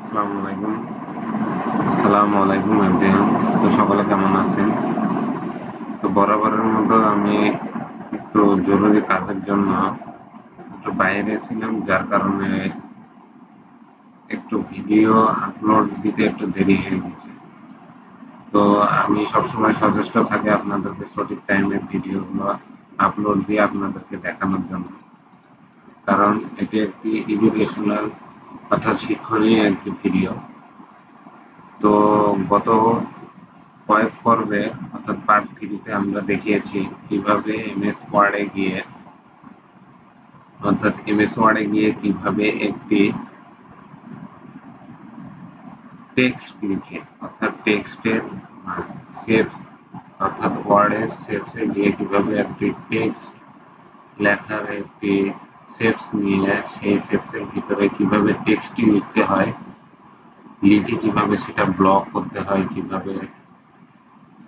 আসসালামু আলাইকুম। আসসালামু আলাইকুম এভরিওয়ান। তো সকলে কেমন আছেন? তো বরাবরের মতো আমি একটু জরুরি কাজের জন্য একটু বাইরে ছিলাম, যার কারণে একটু ভিডিও আপলোড দিতে একটু দেরি হয়ে গেছে। তো আমি সবসময় সচেষ্ট থাকি আপনাদেরকে সঠিক টাইমে ভিডিওগুলো আপলোড দিয়ে আপনাদেরকে দেখানোর জন্য। কারণ এটি একটি এডুকেশনাল অর্থাৎ শিক্ষণীয় একটি ভিডিও। তো গত কয়েক পর্বে অর্থাৎ পার্ট 3 তে আমরা দেখিয়েছি কিভাবে এমএস ওয়ার্ডে গিয়ে কিভাবে একটি টেক্সট লিখে অর্থাৎ টেক্সটের শেপস অর্থাৎ ওয়ার্ডের শেপসে গিয়ে কিভাবে একটি টেক্সট লেখার একটি শেপস নিয়ে সেই শেপসের ভিতরে কিভাবে টেক্সটটি লিখতে হয়, লিখে কিভাবে সেটা ব্লক করতে হয়, কিভাবে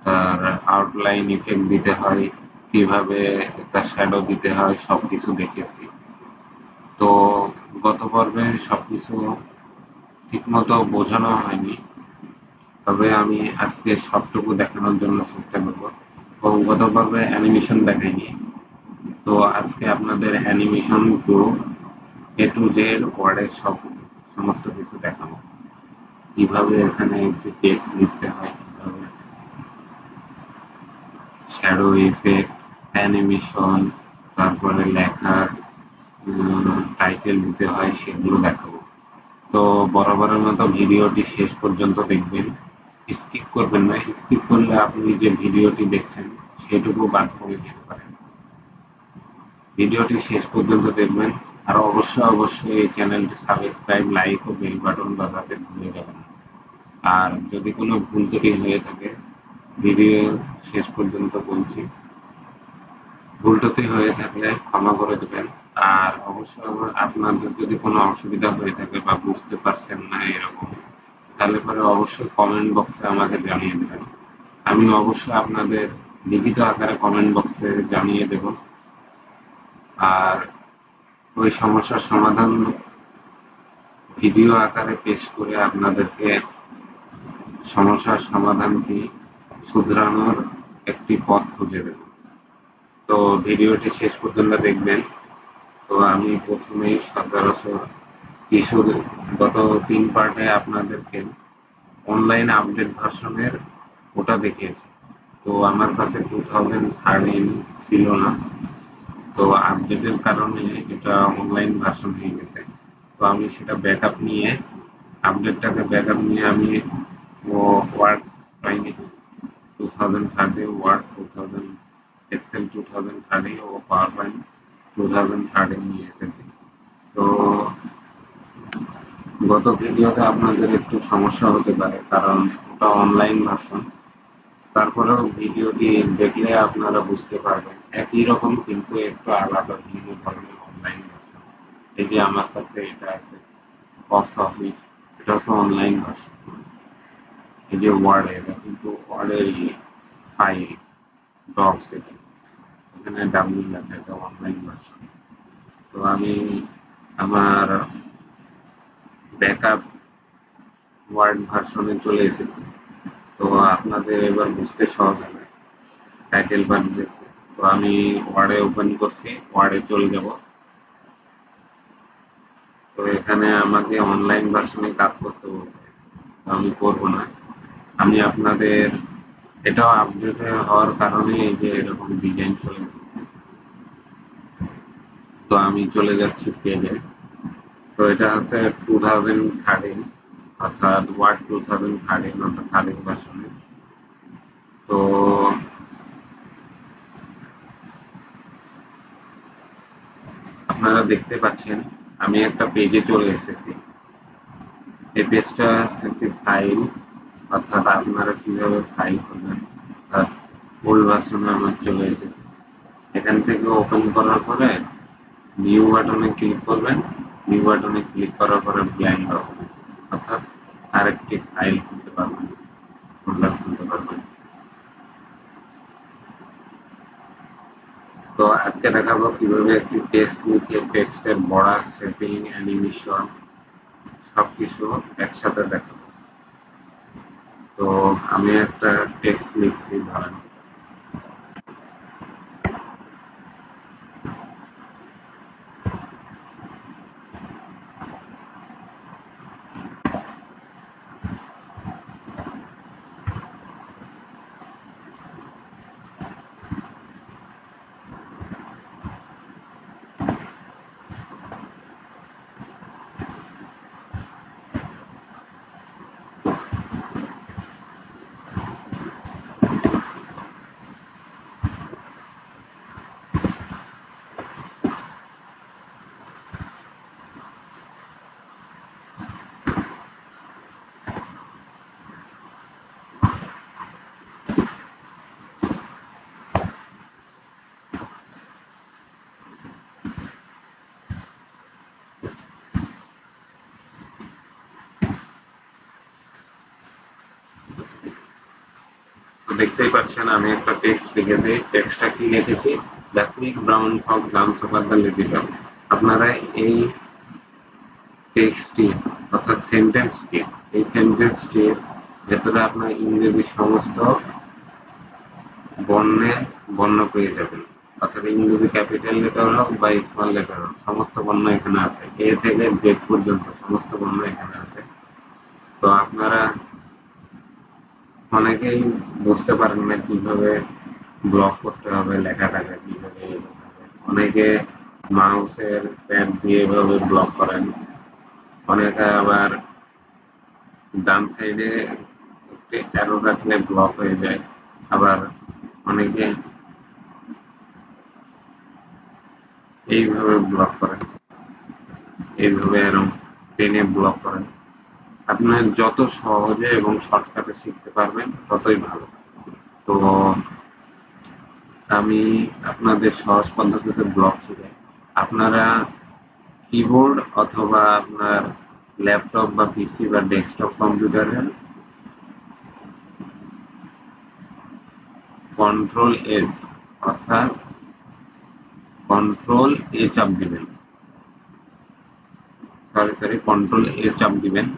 তার আউটলাইন ইফেক্ট দিতে হয়, কিভাবে তার শ্যাডো দিতে হয়, সবকিছু দেখেছি। তো গত পর্বে সবকিছু ঠিকমতো বোঝানো হয়নি, তবে আমি আজকে সবটুকু দেখানোর জন্য চেষ্টা করব। এবং গত পর্বে অ্যানিমেশন দেখাইনি, তো আজকে আপনাদের animation two A to Z ওয়ার্ডের সমস্ত কিছু দেখাবো। কিভাবে এখানে একটি টেক্সট লিখতে হয়, কিভাবে শ্যাডো ইফেক্ট, অ্যানিমেশন, তারপরে লেখার টাইটেল দিতে হয়, সেগুলো দেখাবো। তো বরাবরের মতো ভিডিওটি শেষ পর্যন্ত দেখবেন, স্কিপ করবেন না। স্কিপ করলে আপনি যে ভিডিওটি দেখছেন সেটুকু বাদ পড়ে যেতে পারেন। ভিডিওটি শেষ পর্যন্ত দেখবেন, আর অবশ্যই এই চ্যানেলটি সাবস্ক্রাইব, লাইক ও বেল বাটন বাজাতে ভুলে যাবেন না। আর যদি কোনো ভুল ত্রুটি হয়ে থাকে, ভিডিও শেষ পর্যন্ত বলছি, ভুল ত্রুটি হয়ে থাকলে ক্ষমা করে দেবেন। আর আপনাদের যদি কোনো অসুবিধা হয়ে থাকে বা বুঝতে পারছেন না এরকম, তাহলে পরে অবশ্যই কমেন্ট বক্সে আমাকে জানিয়ে দেবেন। আমি অবশ্যই আপনাদের লিখিত আকারে কমেন্ট বক্সে জানিয়ে দেব। আর ওই সমস্যার সমাধান ভিডিও আকারে পেশ করে আপনাদেরকে সমস্যার সমাধানটি শুধরানোর একটি পথ খুঁজে দেব। তো ভিডিওটি শেষ পর্যন্ত দেখবেন। তো আমি প্রথমেই সচরাচর কিছু গত 3 পার্টে আপনাদেরকে অনলাইন আপডেট ভার্সনের ওটা দেখিয়েছি। তো আমার কাছে 2013 ছিল না, তো আপডেটের কারণে এটা অনলাইন ভার্সন হয়ে গেছে। তো আমি সেটা ব্যাকআপ নিয়ে আমি ওয়ার্ড পাইনি, 2013 ওয়ার্ড, 2000 এক্সেল 2013 ও পাওয়ার পয়েন্ট 2013 নিয়ে এসেছি। তো গত ভিডিওতে আপনাদের একটু সমস্যা হতে পারে, কারণ ওটা অনলাইন ভার্সন। তারপরেও ভিডিওটি দেখলে আপনারা বুঝতে পারবেন একই রকম কিন্তু একটু আলাদা ভিন্ন ধরনের অনলাইন ভার্সন। এই যে আমার কাছে এটা আছে বক্স অফিস, এটা হচ্ছে অনলাইন ভার্সন। এই যে ওয়ার্ড, এটা কিন্তু ওয়ার্ডের ফাইল ডক্স, এখানে ডাব্লিউ লেখা, এটা অনলাইন ভার্সন। তো আমি আমার ব্যাকআপ ওয়ার্ড ভার্সনে চলে এসেছি। তো আপনাদের এবার বুঝতে সহজ হবে টাইটেল বার দেখতে। তো আমি ওয়ার্ডে ওপেন করছি, ওয়ার্ডে চলে যাব। তো এখানে আমাকে অনলাইন ভার্সনে কাজ করতে বলছে, তো আমি করব না। আমি আপনাদের এটাও আপডেট হওয়ার কারণে এই যে এরকম ডিজাইন চলে এসেছে। তো আমি চলে যাচ্ছি পেজে। তো এটা হচ্ছে 2013, অর্থাৎ ওয়ার্ড 2013 অর্থাৎ 13 ভার্সনে। তো আপনারা দেখতে পাচ্ছেন আমি একটা পেজে চলে এসেছি। এই পেজটা একটি ফাইল, অর্থাৎ আপনারা কিভাবে ফাইল করবেন, অর্থাৎ ওল্ড ভার্সনে আমার চলে এসেছে। এখান থেকে ওপেন করার পরে নিউ বাটনে ক্লিক করবেন। নিউ বাটনে ক্লিক করার পরে ব্ল্যাঙ্ক হবে, অর্থাৎ আরেকটি ফাইল খুলতে পারবেন, ফোল্ডার খুলতে পারবেন। তো আজকে দেখাবো কিভাবে একটি টেক্সট লিখে টেক্সটের বড়া, শেপিং, অ্যানিমেশন সবকিছু একসাথে দেখাবো। তো আমি একটা টেক্সট লিখছি, ধরেন তো দেখতেই পাচ্ছেন আমি একটা টেক্সট লিখেছি। টেক্সটটা কি লিখেছি? The quick brown Fox jumps over the lazy dog. আপনারা এই টেক্সটটি অর্থাৎ সেন্টেন্সটি, এই সেন্টেন্সটির ভেতরে আপনার ইংরেজি সমস্ত বর্ণে বর্ণ পেয়ে যাবেন। অর্থাৎ ইংরেজি ক্যাপিটাল লেটার হোক বা স্মল লেটার হোক, সমস্ত বর্ণ এখানে আছে। এ থেকে জেড পর্যন্ত সমস্ত বর্ণ এখানে আছে। তো আপনারা অনেকেই বুঝতে পারেন না কিভাবে ব্লক করতে হবে, লেখাটাকে কিভাবে এগোতে হবে। অনেকে মাউসের প্যাড দিয়ে এভাবে ব্লক করেন, অনেকে আবার ডান সাইডে একটি অ্যারো রাখলে ব্লক হয়ে যায়, আবার অনেকে এইভাবে ব্লক করেন, এইভাবে এরকম টেনে ব্লক করেন। আপনি যত সহজে এবং শর্টকাটে শিখতে পারবেন ততই ভালো। তো আমি আপনাদের সহজ পদ্ধতিতে ব্লক শিখাই। আপনারা কিবোর্ড অথবা আপনার ল্যাপটপ বা পিসি বা ডেস্কটপ কম্পিউটারের কন্ট্রোল এস অর্থাৎ কন্ট্রোল এ চাপ দিবেন, সরি কন্ট্রোল এ চাপ দিবেন।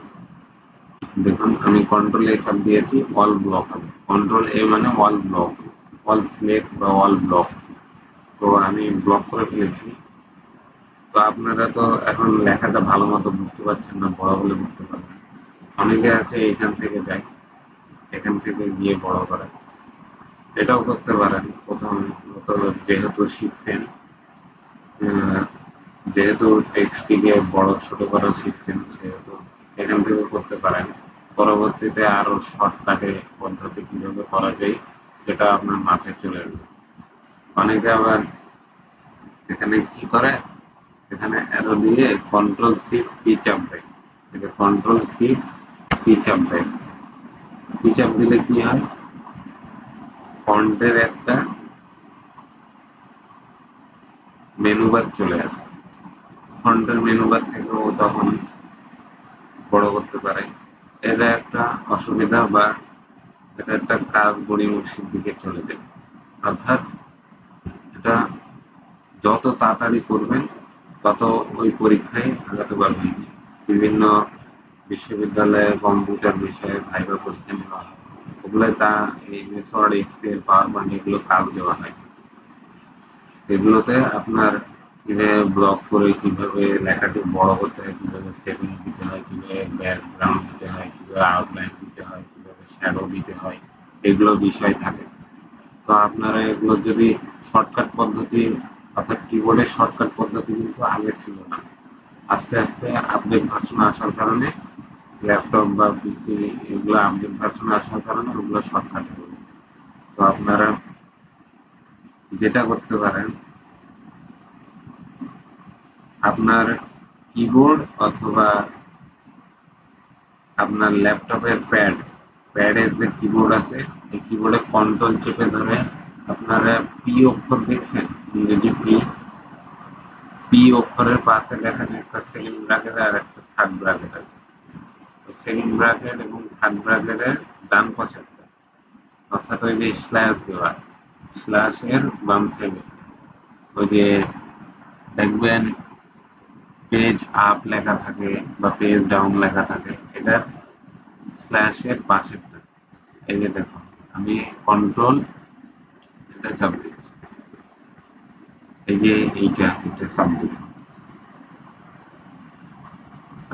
দেখুন আমি কন্ট্রোল এ চাপ দিয়েছি, অল ব্লক হবে। কন্ট্রোল এ মানে অল ব্লক, অল সিলেক্ট বা অল ব্লক। তো আমি ব্লক করে ফেলেছি। তো আপনারা তো এখন লেখাটা ভালো মতো বুঝতে পারছেন না, বড় হলে বুঝতে পারবেন। অনেকে আছে এখান থেকে যায়, এখান থেকে গিয়ে বড় করে, এটাও করতে পারেন। প্রথমত যেহেতু শিখছেন, আহ, যেহেতু টেক্সটিকে বড় ছোট করা শিখছেন, সেহেতু এখান থেকে করতে পারেন। পরবর্তীতে আরো শর্টকাটে পদ্ধতি কিভাবে করা যায় সেটা আপনার মাথায় চলে আসবে। অনেকে আবার এখানে কি করে, এখানে অ্যারো দিয়ে কন্ট্রোল শিফট পি চাপ দেয়। এটা কন্ট্রোল শিফট পি চাপ দেয়। পি চাপ দিলে কি হয়, ফন্টের একটা মেনু বার চলে আসে। ফন্টের মেনু বার থেকে ও তখন বড় করতে পারে। এটা একটা অসুবিধা, বা এটা একটা কাজ গড়িমসির দিকে চলে যায়। অর্থাৎ এটা যত তাড়াতাড়ি করবেন তত ওই পরীক্ষায় আগাতে পারবেন। বিভিন্ন বিশ্ববিদ্যালয়ে কম্পিউটার বিষয়ে ভাইভা পরীক্ষা নেওয়া হয়, ওগুলোয় তা এই মেথড, এক্সেল, পাওয়ার পয়েন্ট এগুলো কাজ দেওয়া হয়। এগুলোতে আপনার কিভাবে ব্লক করে কিভাবে লেখাটি বড় করতে হয়, কিভাবে স্পেলিং দিতে হয়, কিভাবে ব্যাকগ্রাউন্ড দিতে হয়, কিভাবে আউটলাইন দিতে হয়, কিভাবে শ্যাডো দিতে হয়, এগুলো বিষয় থাকে। তো আপনারা এগুলো যদি শর্টকাট পদ্ধতি, অর্থাৎ কিবোর্ডের শর্টকাট পদ্ধতি কিন্তু আগে ছিল না। আস্তে আস্তে আপডেট ভার্সন আসার কারণে, ল্যাপটপ বা পিসি এগুলো আপডেট ভার্সন আসার কারণে ওগুলো শর্টকাট হয়ে গেছে। তো আপনারা যেটা করতে পারেন, আপনার কিবোর্ড অথবা আপনার ল্যাপটপের প্যাডের যে কিবোর্ড আছে, এই কিবোর্ডে কন্ট্রোল চেপে ধরে আপনারা পি অক্ষর দেখছেন, ইংরেজি পি, পি অক্ষরের পাশে দেখেন একটা সেকেন্ড ব্র্যাকেট আর একটা থার্ড ব্র্যাকেট আছে। ওই সেকেন্ড ব্র্যাকেট এবং থার্ড ব্র্যাকেটের ডান পাশে, অর্থাৎ ওই যে স্ল্যাশ দেওয়া, স্ল্যাশের বাম সাইডে ওই যে দেখবেন পেজ আপ লেখা থাকে বা পেজ ডাউন লেখা থাকে, এটার স্ল্যাশের পাশেরটা। এই যে দেখুন, আমি কন্ট্রোল এটা চাপ দিচ্ছি, এই যে এটা চাপ দিলাম,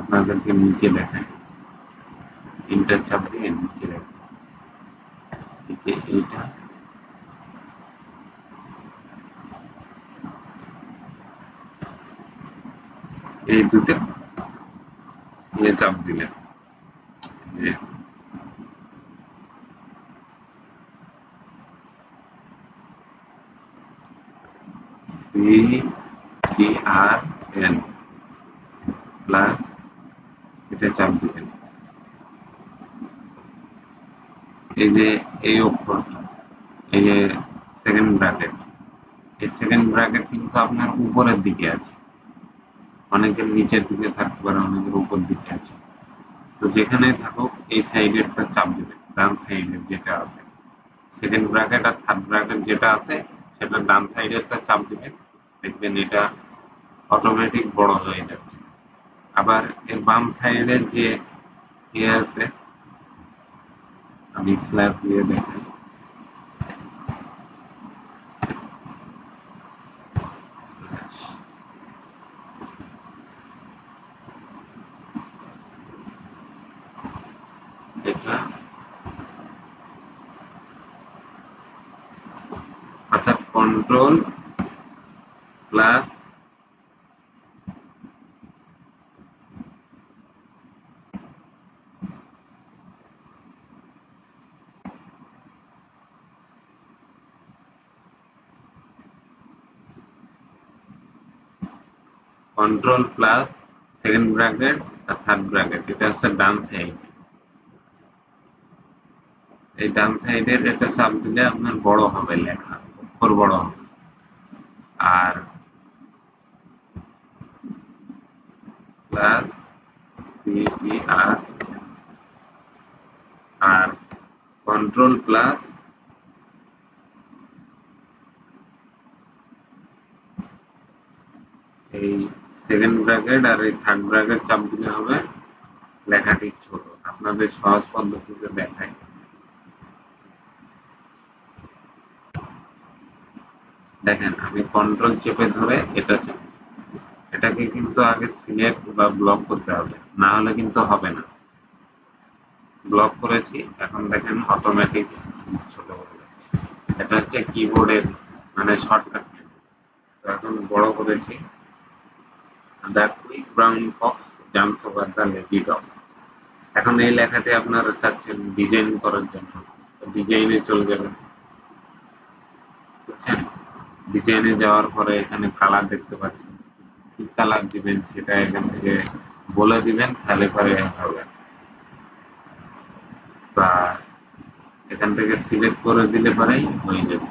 আপনাদেরকে নিচে দেখায়, ইন্টার চাপ দিয়ে নিচে দেখেন, এই যে এইটা, এই দুটো চাপ দিলেন, যে CTRL প্লাস এটা চাপ দিবেন, এই যে এই অক্ষরটা, এই যে সেকেন্ড ব্র্যাকেট, এই সেকেন্ড ব্র্যাকেট কিন্তু আপনার উপরের দিকে আছে, অনেকের নিচের দিকে থাকতে পারে, অনেকের উপর দিকে আছে। তো যেখানেই থাকুক এই সাইডেরটা চাপ দিবেন, ডান সাইডের যেটা আছে সেকেন্ড ব্র্যাকেট আর থার্ড ব্র্যাকেট যেটা আছে সেটা ডান সাইডেরটা চাপ দিবেন, দেখবেন এটা অটোমেটিক বড় হয়ে যাচ্ছে। আবার এর বাম সাইডের যে ইয়ে আছে, আমি স্ল্যাশ দিয়ে দেখাই, এটা অর্থাৎ control plus control plus second bracket আর থার্ড ব্র্যাকেট, এটা হচ্ছে ডান সাইড। এই ডান সাইডের এটা চাপ দিলে আপনার বড় হবে, লেখা অক্ষর বড় হবে। আর প্লাস CTR আর কন্ট্রোল প্লাস এই সেকেন্ড ব্র্যাকেট আর এই থার্ড ব্র্যাকেট চাপ দিলে হবে লেখাটি ছোট। আপনাদের সহজ পদ্ধতিতে দেখাই, দেখেন আমি কন্ট্রোল চেপে ধরে এটা চাপ, এটাকে কিন্তু আগে সিলেক্ট বা ব্লক করতে হবে, না হলে কিন্তু হবে না। ব্লক করেছি, এখন দেখেন অটোমেটিক ছোট হয়ে যাচ্ছে। এটা হচ্ছে কিবোর্ডের মানে শর্টকাট। তো এখন বড় করেছি, the quick brown Fox jumps over the lazy dog. এখন এই লেখাটি আপনারা চাচ্ছেন ডিজাইন করার জন্য, ডিজাইনে চলে যাবেন, বুঝছেন? ডিজাইনে যাওয়ার পরে এখানে কালার দেখতে পাচ্ছেন, কি কালার দিবেন সেটা এখান থেকে বলে দিবেন, তাহলে পরে হবে। বা এখান থেকে সিলেক্ট করে দিলে পরেই হয়ে যাবে।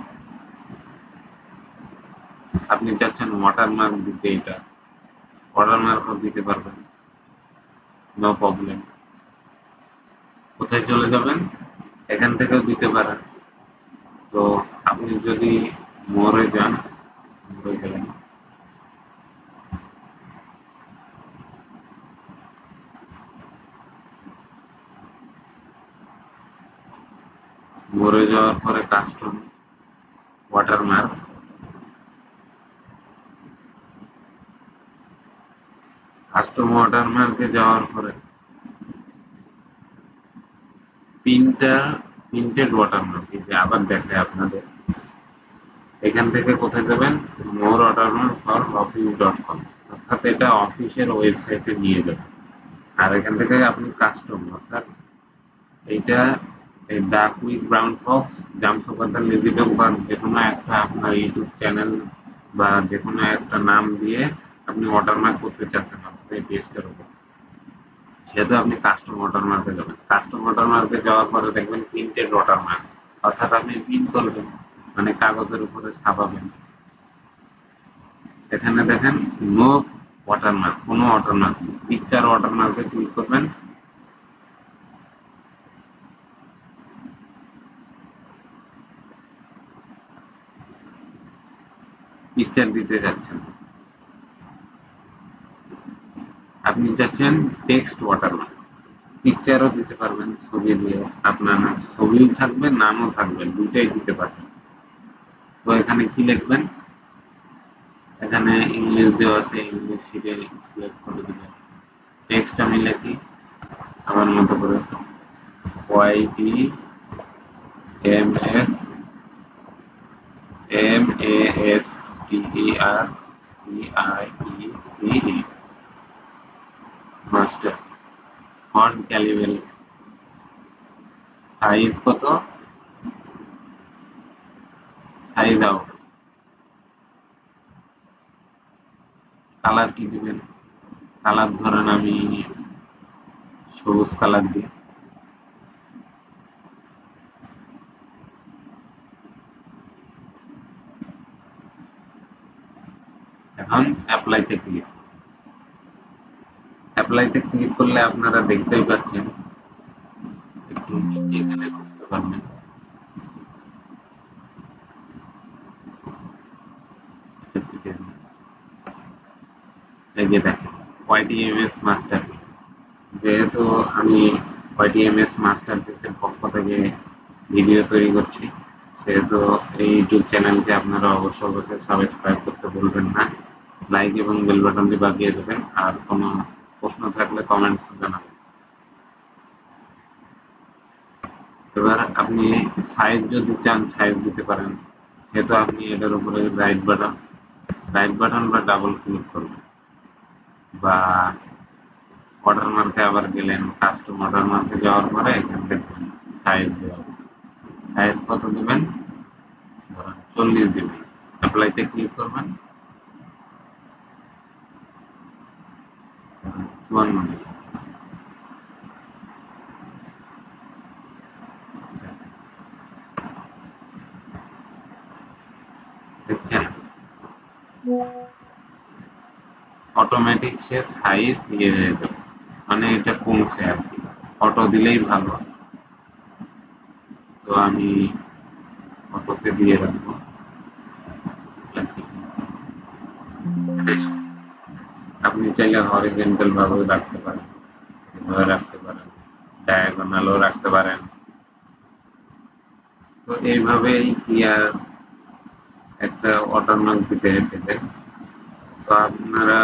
আপনি চাচ্ছেন ওয়াটারমার্ক দিতে, এটা ওয়াটারমার্কও দিতে পারবেন, নো প্রবলেম। কোথায় চলে যাবেন, এখান থেকেও দিতে পারেন। তো আপনি যদি মোরে যান, মোরে গেলেন, মোরে যাওয়ার পরে কাস্টম ওয়াটারমার্ক, কাস্টম ওয়াটারমার্কে যাওয়ার পরে প্রিন্টেড ওয়াটারমার্ক, এই যে আবার দেখায় আপনাদের, এখান থেকে কোথায় যাবেন, মোর ওয়াটারমার্ক ফর office.com, অর্থাৎ এটা অফিসের ওয়েবসাইটে নিয়ে যাবেন। আর এখান থেকে আপনি কাস্টম, অর্থাৎ এইটা এই the quick brown Fox jumps over the lazy dog, বা যে কোনো একটা আপনার ইউটিউব চ্যানেল বা যে কোনো একটা নাম দিয়ে আপনি ওয়াটারমার্ক করতে চাচ্ছেন অর্থাৎ এই পেজটার উপর, সেহেতু আপনি কাস্টম ওয়াটারমার্কে যাবেন। কাস্টম ওয়াটারমার্কে যাওয়ার পরে দেখবেন প্রিন্টেড ওয়াটারমার্ক, অর্থাৎ আপনি প্রিন্ট করবেন মানে কাগজের উপরে ছাপাবেন। এখানে দেখেন নো ওয়াটারমার্ক, কোনো ওয়াটারমার্ক, পিকচার ওয়াটারমার্কে ক্লিক করবেন, পিকচার দিতে যাচ্ছেন, আপনি চাচ্ছেন টেক্সট ওয়াটারমার্ক, পিকচারও দিতে পারবেন ছবি দিয়ে, আপনার ছবি থাকবে নামও থাকবে, দুইটাই দিতে পারবেন। তো এখানে কি লিখবেন, এখানে ইংলিশ দেওয়া আছে, ইংলিশ শিটে সিলেক্ট করে দিবেন। টেক্সট আমি লিখি আমার মতো করে, ওয়াইটি M S MASTERPIECE master. Font Calibri, size কত, সাইজ আউট। কালার কি দিবেন, কালার ধরেন আমি সবুজ কালার দিই। এখন অ্যাপ্লাইতে ক্লিক, অ্যাপ্লাইতে ক্লিক করলে আপনারা দেখতেই পাচ্ছেন, একটু নিচে এখানে বুঝতে পারবেন, এই যে দেখেন ওয়াইটিএমএস মাস্টারপিস। যেহেতু আমি ওয়াইটিএমএস মাস্টারপিসের পক্ষ থেকে ভিডিও তৈরি করছি, সেহেতু এই ইউটিউব চ্যানেলকে আপনারা অবশ্যই সাবস্ক্রাইব করতে ভুলবেন না, লাইক এবং বেল বাটনটি বাজিয়ে দেবেন, আর কোনো প্রশ্ন থাকলে কমেন্টস জানাবেন। এবার আপনি সাইজ যদি চান সাইজ দিতে পারেন, সেহেতু আপনি এটার উপরে রাইট বাটন বা ডাবল ক্লিক করবেন, বা ওয়াটারমার্কে আবার গেলেন, কাস্টম ওয়াটারমার্কে যাওয়ার পরে এখানে দেখবেন সাইজ দেওয়া আছে, সাইজ কত দেবেন, ধরেন 40 দেবেন, অ্যাপ্লাইতে ক্লিক করবেন, 54 দেবেন। দেখছেন অটোমেটিক সে সাইজ ইয়ে হয়ে যাবে, মানে এটা কমছে আর কি, অটো দিলেই ভালো। তো আমি অটোতে দিয়ে রাখবো। আপনি চাইলে হরিজন্টাল ভাবেও রাখতে পারেন, এভাবে রাখতে পারেন, ডায়াগোনালও রাখতে পারেন। তো এইভাবেই কি আর একটা ওয়াটারমার্ক দিতে হেঁটেছে। তো আপনারা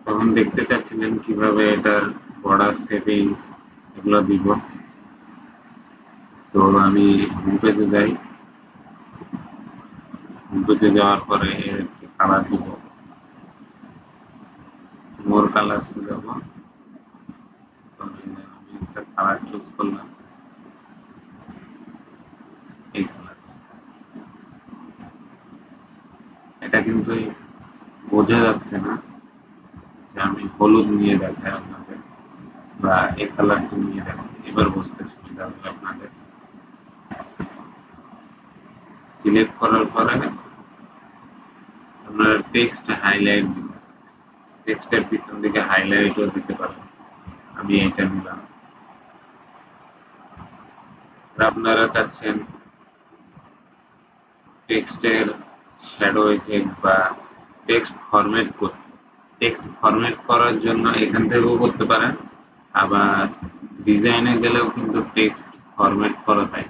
তখন দেখতে চাচ্ছিলেন কিভাবে এটার বর্ডার সেটিংস এগুলো দিব। তো আমি হোম পেজে যাই, হোম পেজে যাওয়ার পরে একটি কালার দিব, মোর কালারসে যাব, আমি একটা কালার চুজ করলাম, এই কালার। এটা কিন্তু বোঝা যাচ্ছে না যে আমি হলুদ নিয়ে দেখাই আপনাদের, বা এই কালারটি নিয়ে দেখাই, এবার বুঝতে সুবিধা হবে আপনাদের। সিলেক্ট করার পরে আপনারা টেক্সট হাইলাইট দিতে, টেক্সটের পিছন দিকে হাইলাইটও দিতে পারেন, আমি এটা নিলাম। আপনারা চাচ্ছেন টেক্সটের শ্যাডো ইফেক্ট বা টেক্সট ফরম্যাট করতে, টেক্সট ফরম্যাট করার জন্য এখান থেকেও করতে পারেন, আবার ডিজাইনে গেলেও কিন্তু টেক্সট ফরম্যাট করা যায়।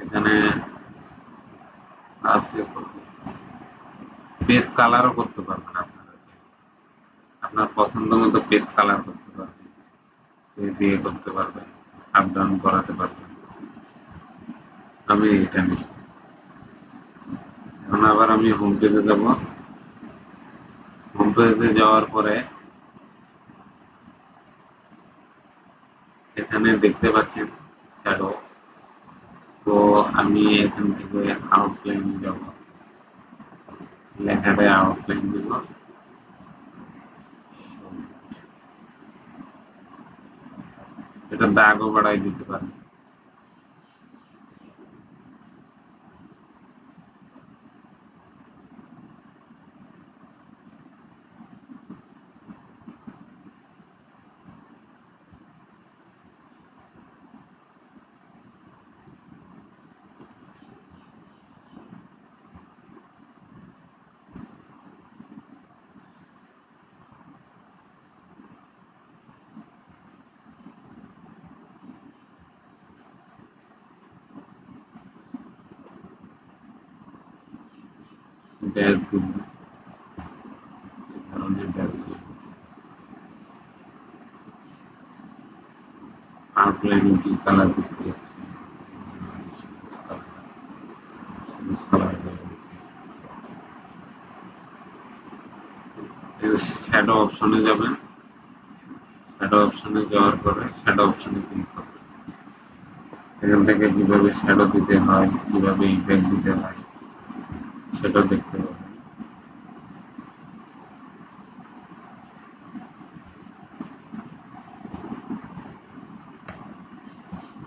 এখানে আছে পেজ কালারও করতে পারবেন, আপনারা আপনার পছন্দ মতো পেজ কালার করতে পারবেন, পেজ ইয়ে করতে পারবেন, আপ ডাউন করাতে পারবেন। আমি এটা নিই। এখন আবার আমি হোম পেজে যাব, হোম পেজে যাওয়ার পরে এখানে দেখতে পাচ্ছেন শ্যাডো। তো আমি এখান থেকে আউটলাইন যাব, লেখাটা আউটলাইন দিব, এটা দাগও বাড়াই দিতে পারেন। ড্যাশ দিব, এই ধরনের ড্যাশ দিব। আউটলাইনে কি কালার দিতে যাচ্ছি, সবুজ কালার, সবুজ কালার হয়ে গেছে। শ্যাডো অপশনে যাবেন, শ্যাডো অপশনে যাওয়ার পরে শ্যাডো অপশনে ক্লিক করবেন। এখান থেকে কিভাবে শ্যাডো দিতে হয়, কিভাবে ইফেক্ট দিতে হয় সেটা দেখতে পাবেন।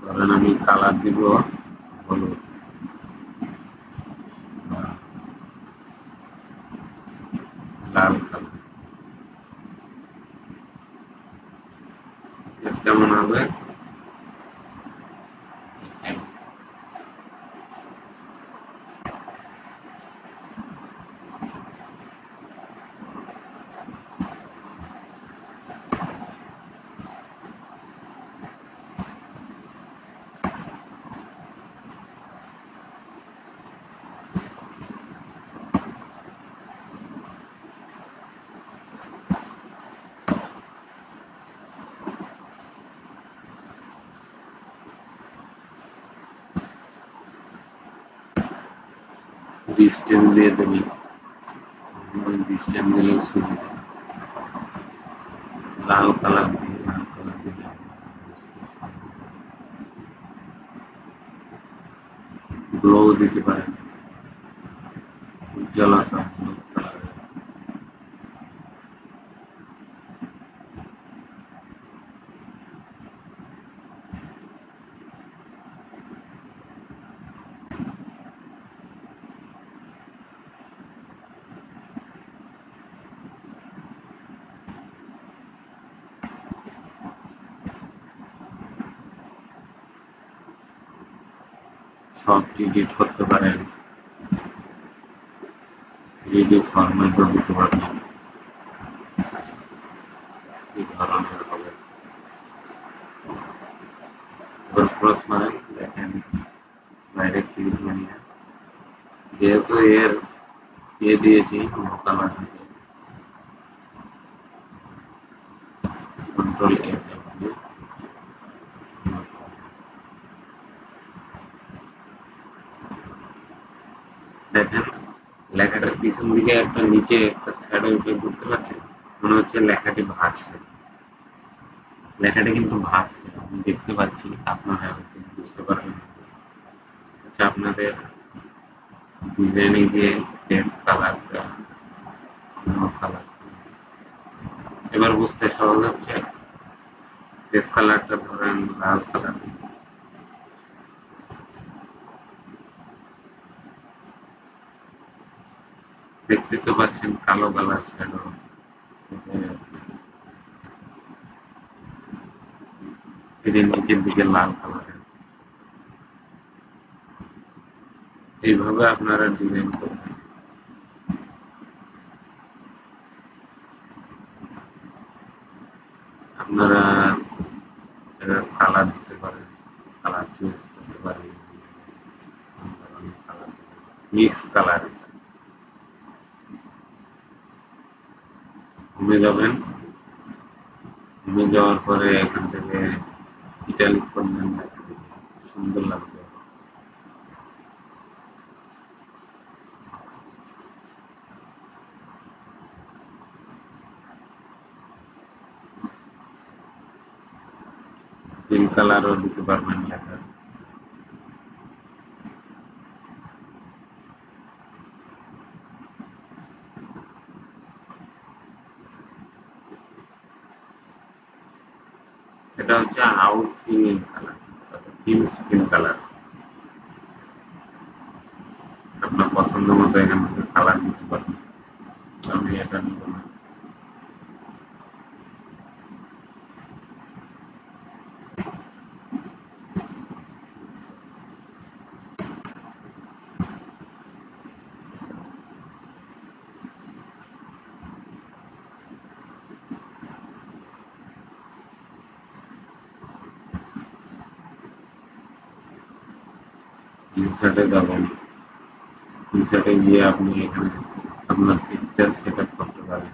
ধরেন আমি কালার দিব হলুদ বা লাল কালার, কেমন হবে ডিস্টেন্স দিয়ে দেবেন, ডিস্টেন্স দিলে সুবিধা। লাল কালার দিয়ে, লাল কালার দিলে গ্লো দিতে পারেন, উজ্জ্বলতা হলুদ কালারের। সফট এডিট করতে পারেন, 3D ফরম্যাটও দিতে পারবেন, এই ধরনের হবে। এবার ক্রস মারেন, দেখেন বাইরে ক্লিক বানিয়ে, যেহেতু এর দিয়েছি কালার দিতে, কন্ট্রোল এ চাপ দিয়ে দেখেন লেখাটার পিছন দিকে একটা নিচে একটা শ্যাডো ইফেক্ট দেখতে পাচ্ছেন, মনে হচ্ছে লেখাটি ভাসছে। লেখাটা কিন্তু ভাসছে, আমি দেখতে পাচ্ছি, আপনারা বুঝতে পারবেন। আচ্ছা, আপনাদের ডিজাইনে গিয়ে পেজ কালারটা অন্য কালার, এবার বুঝতে সহজ হচ্ছে। পেজ কালারটা ধরেন লাল কালার, দেখতে তো পাচ্ছেন কালো কালার শ্যাডো হয়ে যাচ্ছে, এই যে নিচের দিকে লাল কালারের। এইভাবে আপনারা ডিজাইন করবেন। আপনারা কালার দিতে পারেন, কালার চুজ করতে পারেন, মিক্স কালার। হোমে যাবেন, হোমে যাওয়ার পরে এখান থেকে ইটালিক করবেন, সুন্দর লাগবে। ফিল কালারও দিতে পারবেন লেখা। এটা হচ্ছে out fill colour, themes fill colour. আপনার পছন্দ মতো এখান থেকে কালার দিতে পারবেন। আমি এটা নিব না। ইনসার্টে যাবেন, ইনসার্টে গিয়ে আপনি এখানে আপনার পিকচার সেট আপ করতে পারেন।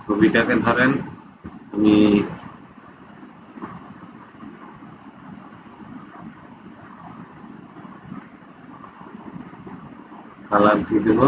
ছবিটাকে ধরেন আমি কালার দিয়ে দেবো।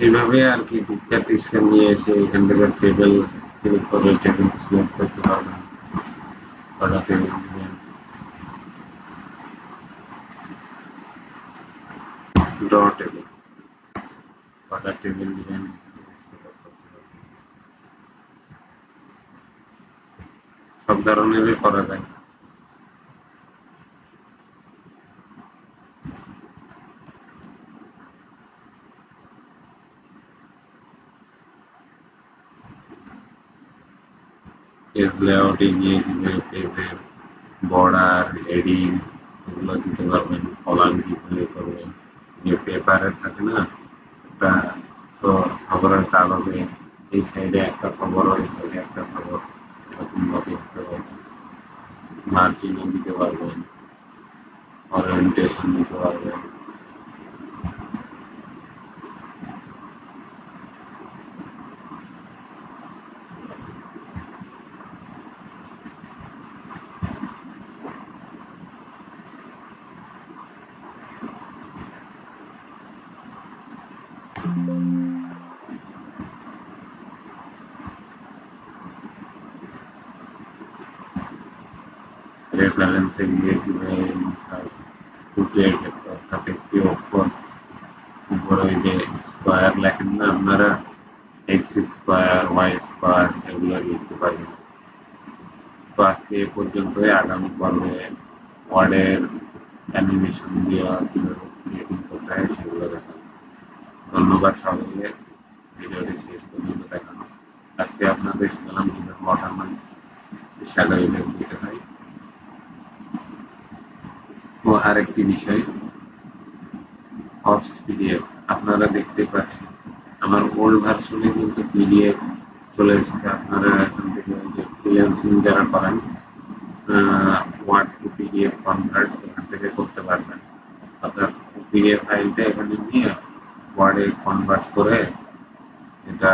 এইভাবে আর কি পিকচারটি স্ক্যান নিয়ে এসে এখান থেকে টেবিল ক্লিক করে টেবিল সিলেক্ট করতে পারবেন। কটা টেবিল দিবেন, ড্র টেবিল, কটা টেবিল দিবেন সেটআপ করতে পারবেন। সব ধরনেরই করা যায়। পেজ লেআউটে গিয়ে দিবে পেজের বর্ডার, হেডিং এগুলো দিতে পারবেন। কলাম কিভাবে করবেন, যে পেপারে থাকে না একটা, তো খবরের কাগজে এই সাইডে একটা খবর ওই সাইডে একটা খবর এরকম ভাবে দিতে পারবেন। মার্জিনও দিতে পারবেন, ওরিয়েন্টেশন দিতে পারবেন। রেফারেন্সে গিয়ে দিবেন ফুটেজ, অর্থাৎ একটি অক্ষর উপরে ওই যে স্কোয়ার লেখেন না আপনারা, এক্স স্কোয়ার, ওয়াই স্কোয়ার এগুলো লিখতে পারবেন। তো আজকে এ পর্যন্তই। আগামী পর্বে ওয়ার্ডের অ্যানিমেশন দিয়ে কীভাবে ক্রিয়েটিং করতে হয় সেগুলো দেখাবো। ধন্যবাদ সবাইকে ভিডিওটি শেষ পর্যন্ত দেখানো। আজকে আপনাদের শিখলাম কীভাবে ওয়াটারমার্ক শ্যাডো ইফেক্ট দিতে হয়। ও আরেকটি বিষয়, অফস পিডিএফ আপনারা দেখতে পাচ্ছেন আমার ওল্ড ভার্সনে কিন্তু পিডিএফ চলে এসেছে। আপনারা এখান থেকে ওই যে ফ্রিল্যান্সিং যারা করেন ওয়ার্ড টু পিডিএফ কনভার্ট এখান থেকে করতে পারবেন। অর্থাৎ পিডিএফ ফাইলটা এখানে নিয়ে ওয়ার্ডে কনভার্ট করে এটা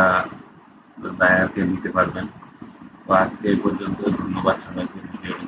বায়ারকে দিতে পারবেন। তো আজকে এই পর্যন্ত। ধন্যবাদ সবাইকে ভিডিওটি